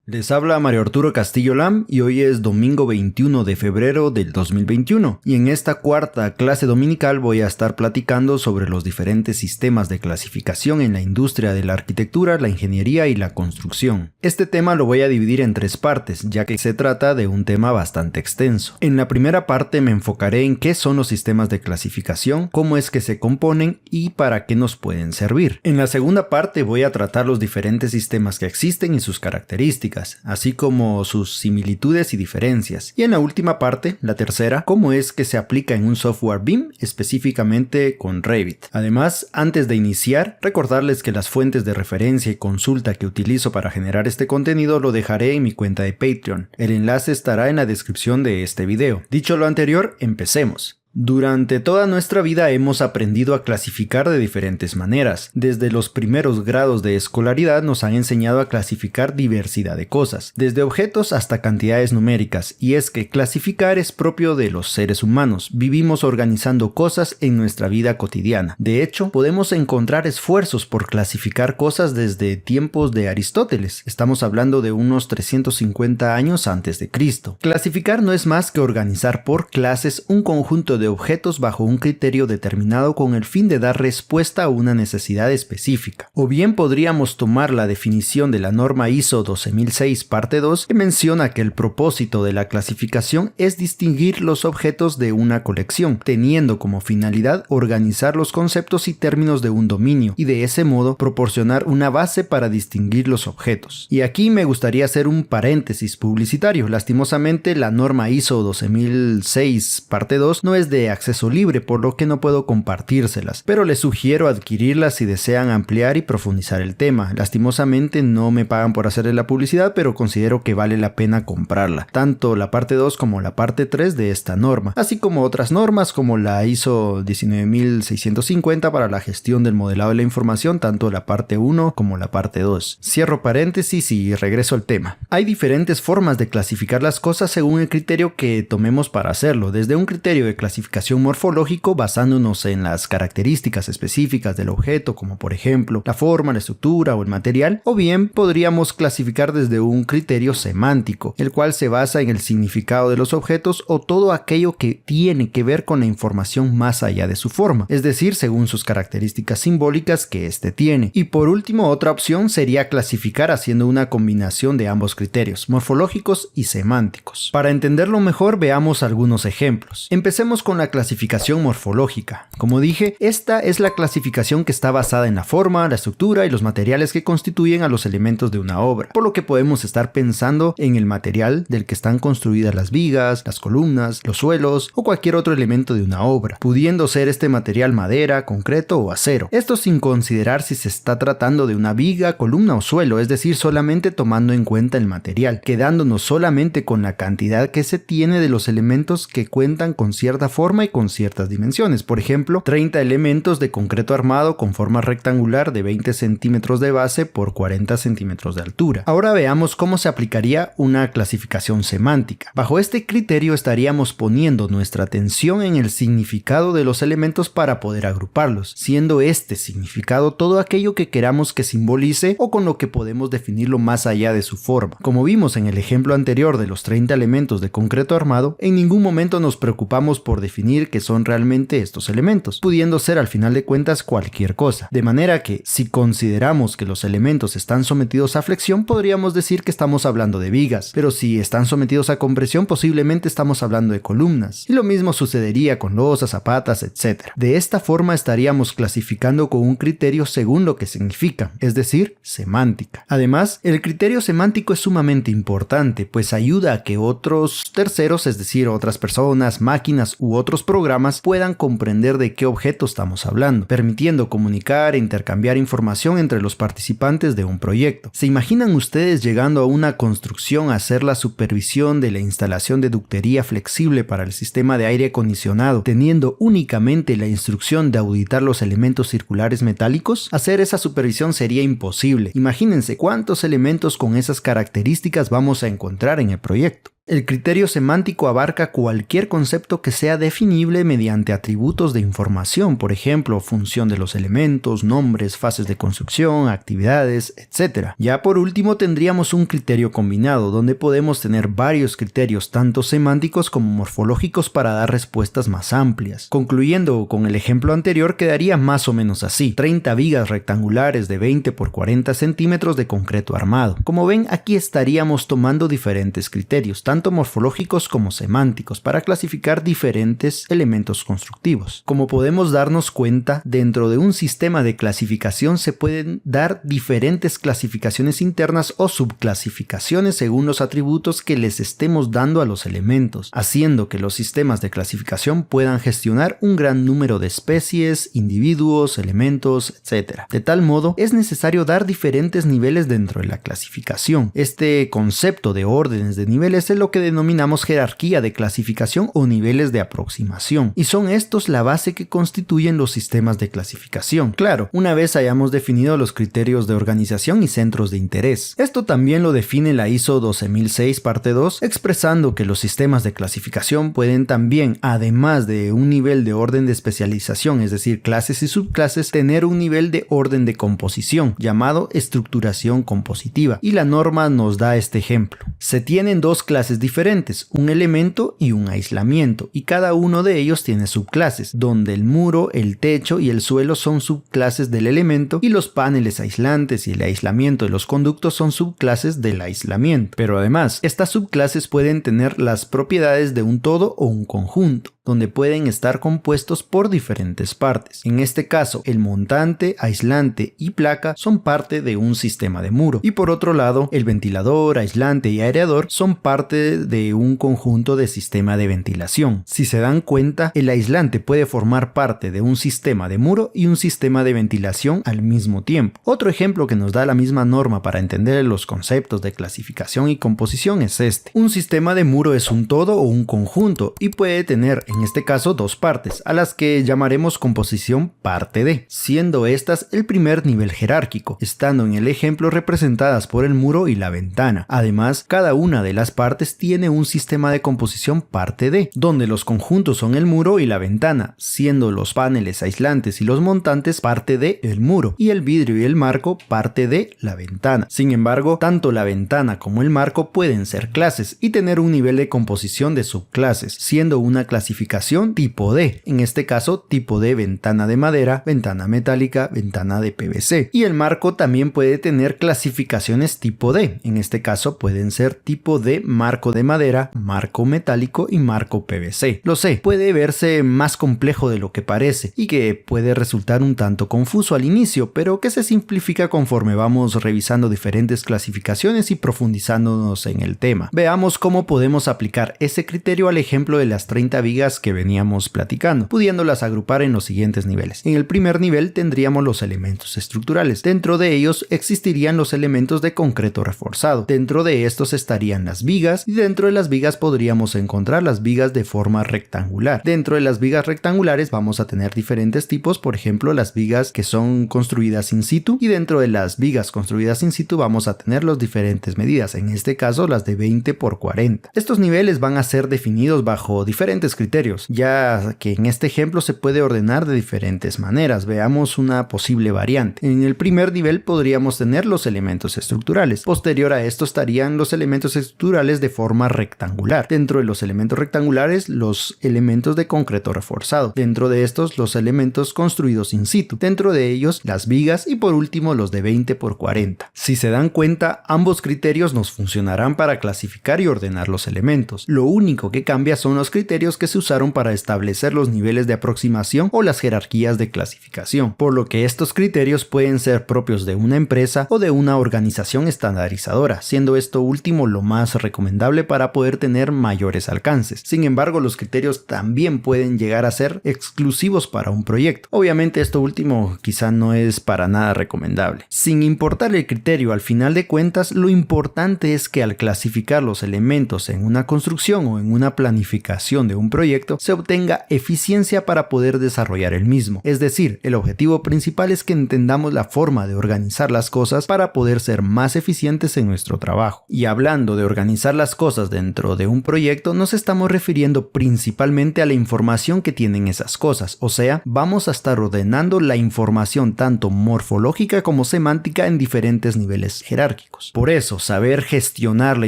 Les habla Mario Arturo Castillo Lam y hoy es domingo 21 de febrero del 2021 y en esta cuarta clase dominical voy a estar platicando sobre los diferentes sistemas de clasificación en la industria de la arquitectura, la ingeniería y la construcción. Este tema lo voy a dividir en tres partes, ya que se trata de un tema bastante extenso. En la primera parte me enfocaré en qué son los sistemas de clasificación, cómo es que se componen y para qué nos pueden servir. En la segunda parte voy a tratar los diferentes sistemas que existen y sus características, así como sus similitudes y diferencias. Y en la última parte, la tercera, cómo es que se aplica en un software BIM, específicamente con Revit. Además, antes de iniciar, recordarles que las fuentes de referencia y consulta que utilizo para generar este contenido lo dejaré en mi cuenta de Patreon. El enlace estará en la descripción de este video. Dicho lo anterior, empecemos. Durante toda nuestra vida hemos aprendido a clasificar de diferentes maneras. Desde los primeros grados de escolaridad nos han enseñado a clasificar diversidad de cosas, desde objetos hasta cantidades numéricas, y es que clasificar es propio de los seres humanos. Vivimos organizando cosas en nuestra vida cotidiana. De hecho, podemos encontrar esfuerzos por clasificar cosas desde tiempos de Aristóteles. Estamos hablando de unos 350 años antes de Cristo. Clasificar no es más que organizar por clases un conjunto de objetos bajo un criterio determinado con el fin de dar respuesta a una necesidad específica. O bien podríamos tomar la definición de la norma ISO 12006 parte 2 que menciona que el propósito de la clasificación es distinguir los objetos de una colección, teniendo como finalidad organizar los conceptos y términos de un dominio y de ese modo proporcionar una base para distinguir los objetos. Y aquí me gustaría hacer un paréntesis publicitario. Lastimosamente la norma ISO 12006 parte 2 no es de acceso libre, por lo que no puedo compartírselas, pero les sugiero adquirirlas si desean ampliar y profundizar el tema. Lastimosamente no me pagan por hacerle la publicidad, pero considero que vale la pena comprarla, tanto la parte 2 como la parte 3 de esta norma, así como otras normas como la ISO 19650 para la gestión del modelado de la información, tanto la parte 1 como la parte 2. Cierro paréntesis y regreso al tema. Hay diferentes formas de clasificar las cosas según el criterio que tomemos para hacerlo, desde un criterio de clasificación morfológico basándonos en las características específicas del objeto, como por ejemplo la forma, la estructura o el material, o bien podríamos clasificar desde un criterio semántico, el cual se basa en el significado de los objetos o todo aquello que tiene que ver con la información más allá de su forma, es decir, según sus características simbólicas que éste tiene. Y por último, otra opción sería clasificar haciendo una combinación de ambos criterios, morfológicos y semánticos. Para entenderlo mejor, veamos algunos ejemplos. Empecemos con la clasificación morfológica. Como dije, esta es la clasificación que está basada en la forma, la estructura y los materiales que constituyen a los elementos de una obra, por lo que podemos estar pensando en el material del que están construidas las vigas, las columnas, los suelos o cualquier otro elemento de una obra, pudiendo ser este material madera, concreto o acero. Esto sin considerar si se está tratando de una viga, columna o suelo, es decir, solamente tomando en cuenta el material, quedándonos solamente con la cantidad que se tiene de los elementos que cuentan con cierta forma y con ciertas dimensiones. Por ejemplo, 30 elementos de concreto armado con forma rectangular de 20 centímetros de base por 40 centímetros de altura. Ahora veamos cómo se aplicaría una clasificación semántica. Bajo este criterio estaríamos poniendo nuestra atención en el significado de los elementos para poder agruparlos, siendo este significado todo aquello que queramos que simbolice o con lo que podemos definirlo más allá de su forma. Como vimos en el ejemplo anterior de los 30 elementos de concreto armado, en ningún momento nos preocupamos por definir qué son realmente estos elementos, pudiendo ser al final de cuentas cualquier cosa. De manera que, si consideramos que los elementos están sometidos a flexión, podríamos decir que estamos hablando de vigas, pero si están sometidos a compresión, posiblemente estamos hablando de columnas. Y lo mismo sucedería con losas, zapatas, etc. De esta forma estaríamos clasificando con un criterio según lo que significa, es decir, semántica. Además, el criterio semántico es sumamente importante, pues ayuda a que otros terceros, es decir, otras personas, máquinas u otros programas puedan comprender de qué objeto estamos hablando, permitiendo comunicar e intercambiar información entre los participantes de un proyecto. ¿Se imaginan ustedes llegando a una construcción a hacer la supervisión de la instalación de ductería flexible para el sistema de aire acondicionado, teniendo únicamente la instrucción de auditar los elementos circulares metálicos? Hacer esa supervisión sería imposible. Imagínense cuántos elementos con esas características vamos a encontrar en el proyecto. El criterio semántico abarca cualquier concepto que sea definible mediante atributos de información, por ejemplo, función de los elementos, nombres, fases de construcción, actividades, etc. Ya por último tendríamos un criterio combinado, donde podemos tener varios criterios, tanto semánticos como morfológicos, para dar respuestas más amplias. Concluyendo con el ejemplo anterior, quedaría más o menos así: 30 vigas rectangulares de 20 por 40 centímetros de concreto armado. Como ven, aquí estaríamos tomando diferentes criterios, tanto morfológicos como semánticos, para clasificar diferentes elementos constructivos. Como podemos darnos cuenta, dentro de un sistema de clasificación se pueden dar diferentes clasificaciones internas o subclasificaciones según los atributos que les estemos dando a los elementos, haciendo que los sistemas de clasificación puedan gestionar un gran número de especies, individuos, elementos, etc. De tal modo, es necesario dar diferentes niveles dentro de la clasificación. Este concepto de órdenes de niveles es lo que denominamos jerarquía de clasificación o niveles de aproximación, y son estos la base que constituyen los sistemas de clasificación. Claro, una vez hayamos definido los criterios de organización y centros de interés. Esto también lo define la ISO 12006 parte 2, expresando que los sistemas de clasificación pueden también, además de un nivel de orden de especialización, es decir, clases y subclases, tener un nivel de orden de composición, llamado estructuración compositiva, y la norma nos da este ejemplo. Se tienen dos clases diferentes, un elemento y un aislamiento, y cada uno de ellos tiene subclases, donde el muro, el techo y el suelo son subclases del elemento, y los paneles aislantes y el aislamiento de los conductos son subclases del aislamiento. Pero además, estas subclases pueden tener las propiedades de un todo o un conjunto, donde pueden estar compuestos por diferentes partes. En este caso, el montante, aislante y placa son parte de un sistema de muro, y por otro lado, el ventilador, aislante y aireador son parte de un conjunto de sistema de ventilación. Si se dan cuenta, el aislante puede formar parte de un sistema de muro y un sistema de ventilación al mismo tiempo. Otro ejemplo que nos da la misma norma para entender los conceptos de clasificación y composición es este. Un sistema de muro es un todo o un conjunto y puede tener, en este caso, dos partes, a las que llamaremos composición parte D, siendo estas el primer nivel jerárquico, estando en el ejemplo representadas por el muro y la ventana. Además, cada una de las partes tiene un sistema de composición parte D, donde los conjuntos son el muro y la ventana, siendo los paneles aislantes y los montantes parte de el muro, y el vidrio y el marco parte de la ventana. Sin embargo, tanto la ventana como el marco pueden ser clases y tener un nivel de composición de subclases, siendo una clasificación tipo D, en este caso tipo D ventana de madera, ventana metálica, ventana de PVC, y el marco también puede tener clasificaciones tipo D, en este caso pueden ser tipo D marco de madera, marco metálico y marco PVC. Lo sé, puede verse más complejo de lo que parece y que puede resultar un tanto confuso al inicio, pero que se simplifica conforme vamos revisando diferentes clasificaciones y profundizándonos en el tema. Veamos cómo podemos aplicar ese criterio al ejemplo de las 30 vigas que veníamos platicando, pudiéndolas agrupar en los siguientes niveles. En el primer nivel tendríamos los elementos estructurales. Dentro de ellos existirían los elementos de concreto reforzado. Dentro de estos estarían las vigas, y dentro de las vigas podríamos encontrar las vigas de forma rectangular. Dentro de las vigas rectangulares vamos a tener diferentes tipos, por ejemplo las vigas que son construidas in situ, y dentro de las vigas construidas in situ vamos a tener las diferentes medidas, en este caso las de 20 por 40. Estos niveles van a ser definidos bajo diferentes criterios, ya que en este ejemplo se puede ordenar de diferentes maneras. Veamos una posible variante. En el primer nivel podríamos tener los elementos estructurales. Posterior a esto estarían los elementos estructurales de forma rectangular. Dentro de los elementos rectangulares, los elementos de concreto reforzado. Dentro de estos, los elementos construidos in situ. Dentro de ellos, las vigas, y por último los de 20 por 40. Si se dan cuenta, ambos criterios nos funcionarán para clasificar y ordenar los elementos. Lo único que cambia son los criterios que se usaron para establecer los niveles de aproximación o las jerarquías de clasificación, por lo que estos criterios pueden ser propios de una empresa o de una organización estandarizadora, siendo esto último lo más recomendable para poder tener mayores alcances. Sin embargo, los criterios también pueden llegar a ser exclusivos para un proyecto. Obviamente esto último quizá no es para nada recomendable. Sin importar el criterio, al final de cuentas, lo importante es que al clasificar los elementos en una construcción o en una planificación de un proyecto, se obtenga eficiencia para poder desarrollar el mismo. Es decir, el objetivo principal es que entendamos la forma de organizar las cosas para poder ser más eficientes en nuestro trabajo. Y hablando de organizar las las cosas dentro de un proyecto, nos estamos refiriendo principalmente a la información que tienen esas cosas, o sea, vamos a estar ordenando la información tanto morfológica como semántica en diferentes niveles jerárquicos. Por eso, saber gestionar la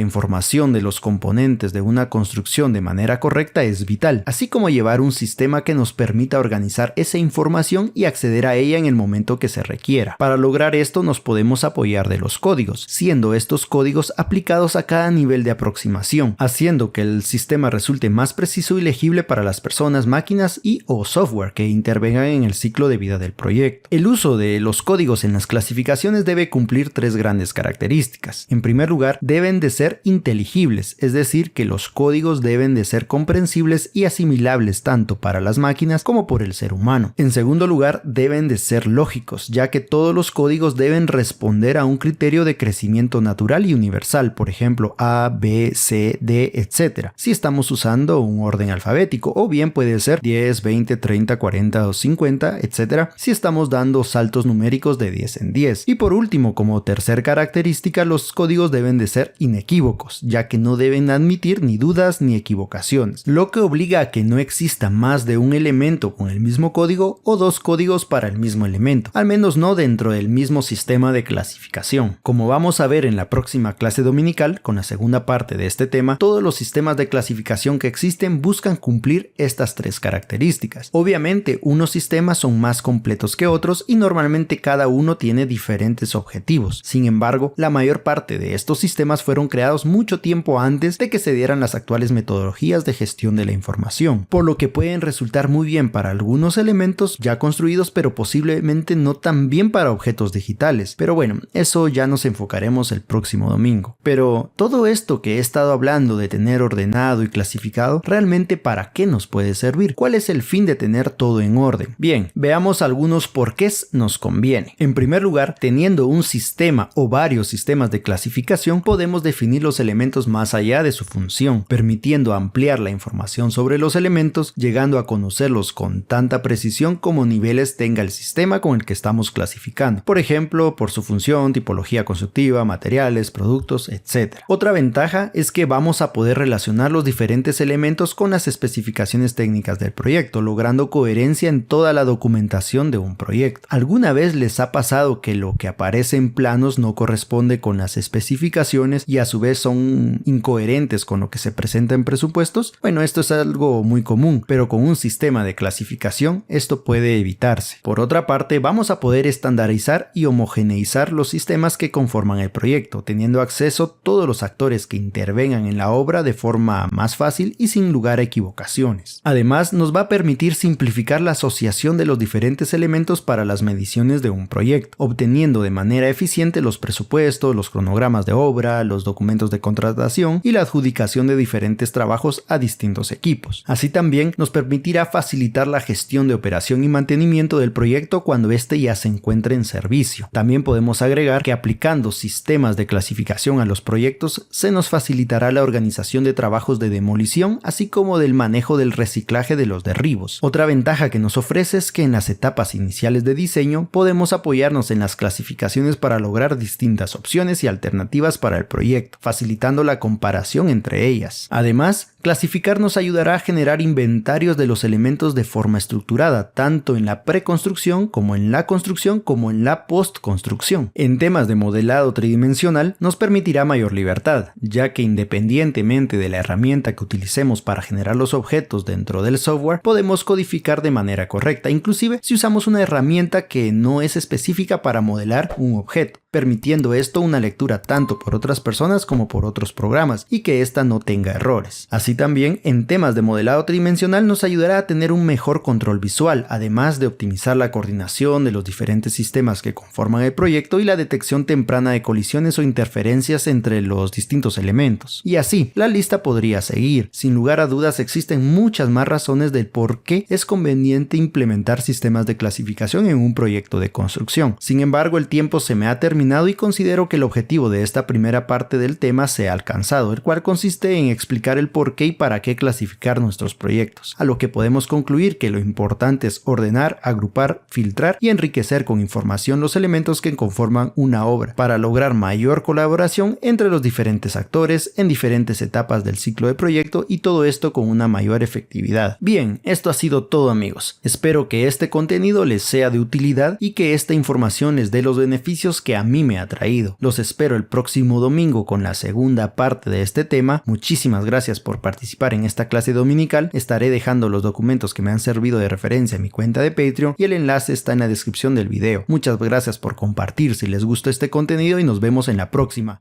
información de los componentes de una construcción de manera correcta es vital, así como llevar un sistema que nos permita organizar esa información y acceder a ella en el momento que se requiera. Para lograr esto nos podemos apoyar de los códigos, siendo estos códigos aplicados a cada nivel de aproximación, haciendo que el sistema resulte más preciso y legible para las personas, máquinas y o software que intervengan en el ciclo de vida del proyecto. El uso de los códigos en las clasificaciones debe cumplir tres grandes características. En primer lugar, deben de ser inteligibles, es decir, que los códigos deben de ser comprensibles y asimilables tanto para las máquinas como por el ser humano. En segundo lugar, deben de ser lógicos, ya que todos los códigos deben responder a un criterio de crecimiento natural y universal, por ejemplo A, B, C, D, etc. si estamos usando un orden alfabético, o bien puede ser 10, 20, 30, 40 o 50, etc. si estamos dando saltos numéricos de 10 en 10. Y por último, como tercer característica, los códigos deben de ser inequívocos, ya que no deben admitir ni dudas ni equivocaciones, lo que obliga a que no exista más de un elemento con el mismo código o dos códigos para el mismo elemento, al menos no dentro del mismo sistema de clasificación. Como vamos a ver en la próxima clase dominical, con la segunda parte de este tema, todos los sistemas de clasificación que existen buscan cumplir estas tres características. Obviamente, unos sistemas son más completos que otros y normalmente cada uno tiene diferentes objetivos. Sin embargo, la mayor parte de estos sistemas fueron creados mucho tiempo antes de que se dieran las actuales metodologías de gestión de la información, por lo que pueden resultar muy bien para algunos elementos ya construidos, pero posiblemente no tan bien para objetos digitales. Pero bueno, eso ya nos enfocaremos el próximo domingo. Pero todo esto que he estado hablando de tener ordenado y clasificado, ¿realmente para qué nos puede servir? ¿Cuál es el fin de tener todo en orden? Bien, veamos algunos porqués nos conviene. En primer lugar, teniendo un sistema o varios sistemas de clasificación, podemos definir los elementos más allá de su función, permitiendo ampliar la información sobre los elementos, llegando a conocerlos con tanta precisión como niveles tenga el sistema con el que estamos clasificando. Por ejemplo, por su función, tipología constructiva, materiales, productos, etc. Otra ventaja es que vamos a poder relacionar los diferentes elementos con las especificaciones técnicas del proyecto, logrando coherencia en toda la documentación de un proyecto. ¿Alguna vez les ha pasado que lo que aparece en planos no corresponde con las especificaciones y a su vez son incoherentes con lo que se presenta en presupuestos? Bueno, esto es algo muy común, pero con un sistema de clasificación esto puede evitarse. Por otra parte, vamos a poder estandarizar y homogeneizar los sistemas que conforman el proyecto, teniendo acceso a todos los actores que intervengan en la obra de forma más fácil y sin lugar a equivocaciones. Además, nos va a permitir simplificar la asociación de los diferentes elementos para las mediciones de un proyecto, obteniendo de manera eficiente los presupuestos, los cronogramas de obra, los documentos de contratación y la adjudicación de diferentes trabajos a distintos equipos. Así también nos permitirá facilitar la gestión de operación y mantenimiento del proyecto cuando éste ya se encuentre en servicio. También podemos agregar que aplicando sistemas de clasificación a los proyectos se nos facilitará la organización de trabajos de demolición, así como del manejo del reciclaje de los derribos. Otra ventaja que nos ofrece es que en las etapas iniciales de diseño podemos apoyarnos en las clasificaciones para lograr distintas opciones y alternativas para el proyecto, facilitando la comparación entre ellas. Además, clasificar nos ayudará a generar inventarios de los elementos de forma estructurada, tanto en la preconstrucción como en la construcción como en la postconstrucción. En temas de modelado tridimensional nos permitirá mayor libertad, ya que independientemente de la herramienta que utilicemos para generar los objetos dentro del software, podemos codificar de manera correcta, inclusive si usamos una herramienta que no es específica para modelar un objeto, permitiendo esto una lectura tanto por otras personas como por otros programas y que ésta no tenga errores. Así también, en temas de modelado tridimensional nos ayudará a tener un mejor control visual, además de optimizar la coordinación de los diferentes sistemas que conforman el proyecto y la detección temprana de colisiones o interferencias entre los distintos elementos. Y así, la lista podría seguir. Sin lugar a dudas, existen muchas más razones del por qué es conveniente implementar sistemas de clasificación en un proyecto de construcción. Sin embargo, el tiempo se me ha terminado y considero que el objetivo de esta primera parte del tema se ha alcanzado, el cual consiste en explicar el por qué y para qué clasificar nuestros proyectos, a lo que podemos concluir que lo importante es ordenar, agrupar, filtrar y enriquecer con información los elementos que conforman una obra, para lograr mayor colaboración entre los diferentes actores vez en diferentes etapas del ciclo de proyecto y todo esto con una mayor efectividad. Bien, esto ha sido todo, amigos. Espero que este contenido les sea de utilidad y que esta información les dé los beneficios que a mí me ha traído. Los espero el próximo domingo con la segunda parte de este tema. Muchísimas gracias por participar en esta clase dominical. Estaré dejando los documentos que me han servido de referencia en mi cuenta de Patreon y el enlace está en la descripción del video. Muchas gracias por compartir si les gustó este contenido y nos vemos en la próxima.